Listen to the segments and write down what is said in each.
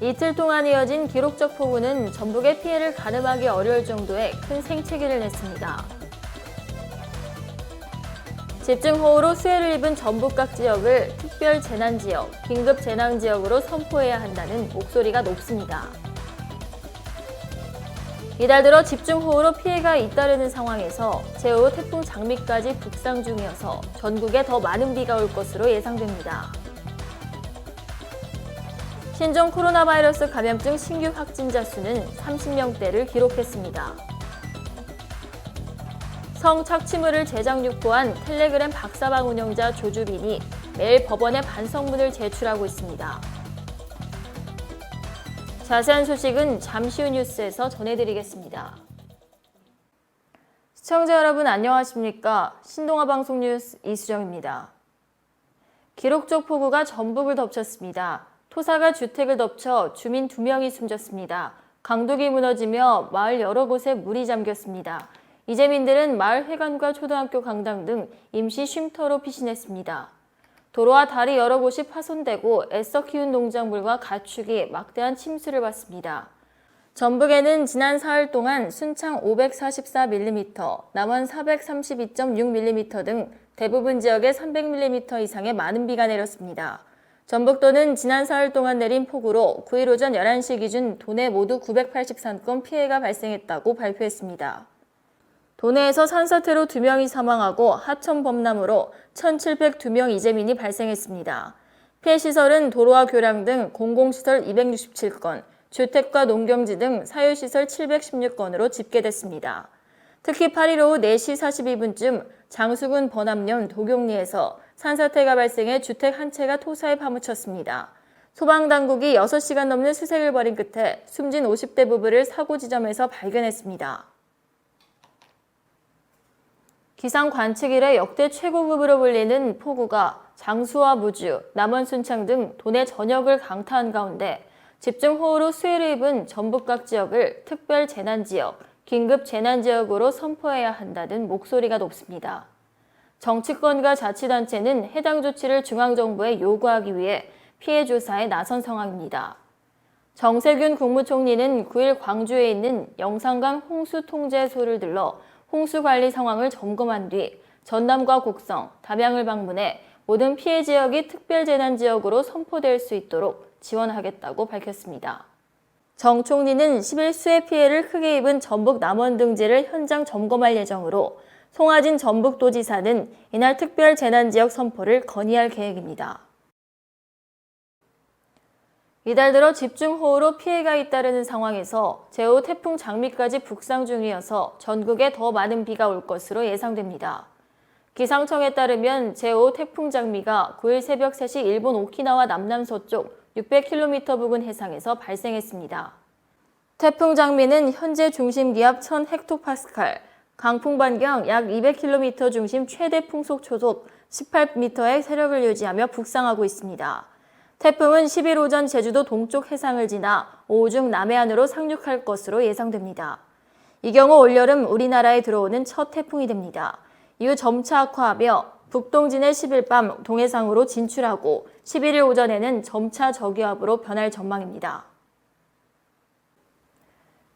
이틀 동안 이어진 기록적 폭우는 전북의 피해를 가늠하기 어려울 정도의 큰 생채기를 냈습니다. 집중호우로 수해를 입은 전북 각 지역을 특별재난지역, 긴급재난지역으로 선포해야 한다는 목소리가 높습니다. 이달 들어 집중호우로 피해가 잇따르는 상황에서 제후 태풍 장미까지 북상 중이어서 전국에 더 많은 비가 올 것으로 예상됩니다. 신종 코로나 바이러스 감염증 신규 확진자 수는 30명대를 기록했습니다. 성착취물을 제작 유포한 텔레그램 박사방 운영자 조주빈이 매일 법원에 반성문을 제출하고 있습니다. 자세한 소식은 잠시 후 뉴스에서 전해드리겠습니다. 시청자 여러분 안녕하십니까? 신동아 방송 뉴스 이수정입니다. 기록적 폭우가 전북을 덮쳤습니다. 토사가 주택을 덮쳐 주민 2명이 숨졌습니다. 강둑이 무너지며 마을 여러 곳에 물이 잠겼습니다. 이재민들은 마을 회관과 초등학교 강당 등 임시 쉼터로 피신했습니다. 도로와 다리 여러 곳이 파손되고 애써 키운 농작물과 가축이 막대한 침수를 받습니다. 전북에는 지난 사흘 동안 순창 544mm, 남원 432.6mm 등 대부분 지역에 300mm 이상의 많은 비가 내렸습니다. 전북도는 지난 사흘 동안 내린 폭우로 9일 오전 11시 기준 도내 모두 983건 피해가 발생했다고 발표했습니다. 도내에서 산사태로 2명이 사망하고 하천 범람으로 1,702명 이재민이 발생했습니다. 피해 시설은 도로와 교량 등 공공시설 267건, 주택과 농경지 등 사유시설 716건으로 집계됐습니다. 특히 8일 오후 4시 42분쯤 장수군 번암면 도경리에서 산사태가 발생해 주택 한 채가 토사에 파묻혔습니다. 소방당국이 6시간 넘는 수색을 벌인 끝에 숨진 50대 부부를 사고 지점에서 발견했습니다. 기상 관측 이래 역대 최고급으로 불리는 폭우가 장수와 무주, 남원 순창 등 도내 전역을 강타한 가운데 집중호우로 수해를 입은 전북 각 지역을 특별재난지역, 긴급재난지역으로 선포해야 한다는 목소리가 높습니다. 정치권과 자치단체는 해당 조치를 중앙정부에 요구하기 위해 피해 조사에 나선 상황입니다. 정세균 국무총리는 9일 광주에 있는 영산강 홍수통제소를 들러 홍수관리 상황을 점검한 뒤 전남과 곡성, 담양을 방문해 모든 피해 지역이 특별재난지역으로 선포될 수 있도록 지원하겠다고 밝혔습니다. 정 총리는 10일 수해 피해를 크게 입은 전북 남원 등지를 현장 점검할 예정으로 송하진 전북도지사는 이날 특별재난지역 선포를 건의할 계획입니다. 이달 들어 집중호우로 피해가 잇따르는 상황에서 제후 태풍 장미까지 북상 중이어서 전국에 더 많은 비가 올 것으로 예상됩니다. 기상청에 따르면 제후 태풍 장미가 9일 새벽 3시 일본 오키나와 남남서쪽 600km 부근 해상에서 발생했습니다. 태풍 장미는 현재 중심 기압 1000헥토파스칼, 강풍 반경 약 200km 중심 최대 풍속 초속 18m의 세력을 유지하며 북상하고 있습니다. 태풍은 10일 오전 제주도 동쪽 해상을 지나 오후 중 남해안으로 상륙할 것으로 예상됩니다. 이 경우 올여름 우리나라에 들어오는 첫 태풍이 됩니다. 이후 점차 악화하며 북동진의 10일 밤 동해상으로 진출하고 11일 오전에는 점차 저기압으로 변할 전망입니다.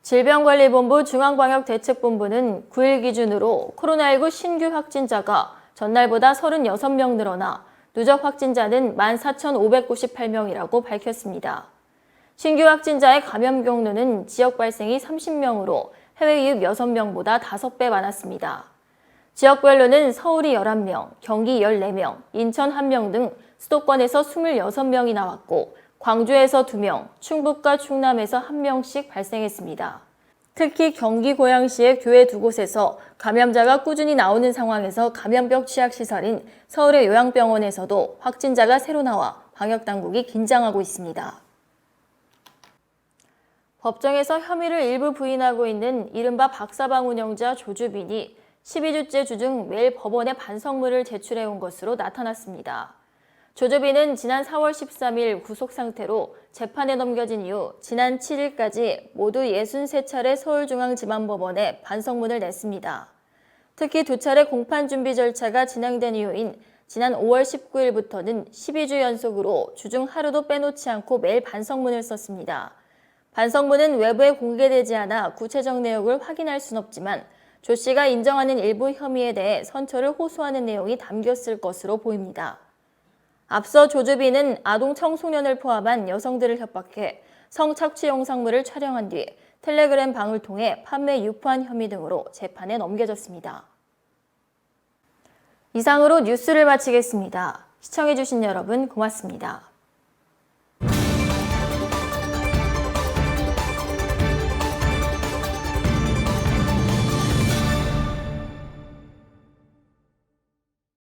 질병관리본부 중앙방역대책본부는 9일 기준으로 코로나19 신규 확진자가 전날보다 36명 늘어나 누적 확진자는 14,598명이라고 밝혔습니다. 신규 확진자의 감염 경로는 지역 발생이 30명으로 해외 유입 6명보다 5배 많았습니다. 지역별로는 서울이 11명, 경기 14명, 인천 1명 등 수도권에서 26명이 나왔고 광주에서 2명, 충북과 충남에서 1명씩 발생했습니다. 특히 경기 고양시의 교회 2곳에서 감염자가 꾸준히 나오는 상황에서 감염병 취약시설인 서울의 요양병원에서도 확진자가 새로 나와 방역당국이 긴장하고 있습니다. 법정에서 혐의를 일부 부인하고 있는 이른바 박사방 운영자 조주빈이 12주째 주중 매일 법원에 반성문을 제출해온 것으로 나타났습니다. 조주빈은 지난 4월 13일 구속 상태로 재판에 넘겨진 이후 지난 7일까지 모두 63차례 서울중앙지방법원에 반성문을 냈습니다. 특히 2차례 공판 준비 절차가 진행된 이후인 지난 5월 19일부터는 12주 연속으로 주중 하루도 빼놓지 않고 매일 반성문을 썼습니다. 반성문은 외부에 공개되지 않아 구체적 내용을 확인할 순 없지만 조 씨가 인정하는 일부 혐의에 대해 선처를 호소하는 내용이 담겼을 것으로 보입니다. 앞서 조주빈은 아동 청소년을 포함한 여성들을 협박해 성착취 영상물을 촬영한 뒤 텔레그램 방을 통해 판매 유포한 혐의 등으로 재판에 넘겨졌습니다. 이상으로 뉴스를 마치겠습니다. 시청해주신 여러분 고맙습니다.